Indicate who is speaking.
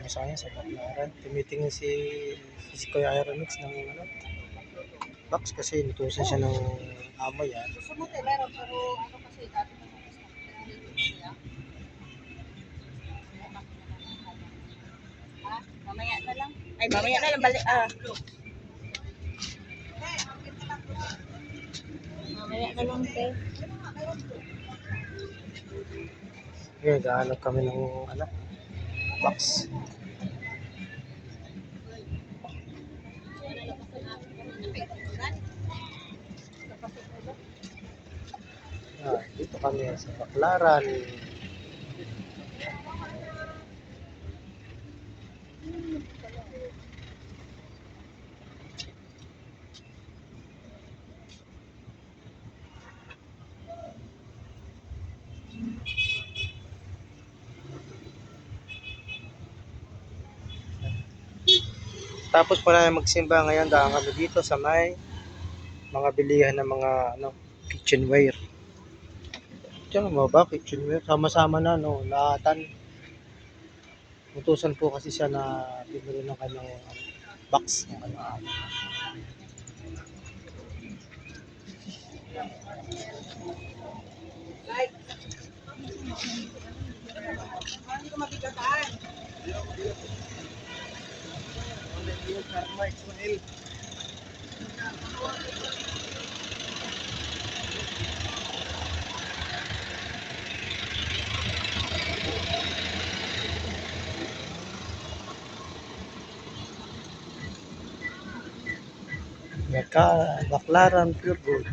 Speaker 1: kami sa kanya sa Baclaran. Tumitingin si Kuya Aeronix ng ano, box kasi inutusan siya ng amo yan.
Speaker 2: Susunod meron pero ano kasi dati pa sa mamaya na lang. Ay, mamaya na lang balik. Mamaya na lang, te.
Speaker 1: Ngayon, gahanap kami ng ano, box. Dito kami sa Baclaran. Tapos po na magsimba ngayon, daan kami dito sa may mga bilihan ng mga ano, kitchenware. Diyan mo ba, kitchenware? Sama-sama na, no, lahatan. Utusan po kasi siya na bibili ng kanyang box ng kanyang amo.
Speaker 2: Hindi ko mabigataan.
Speaker 1: Baclaran Pure Gold.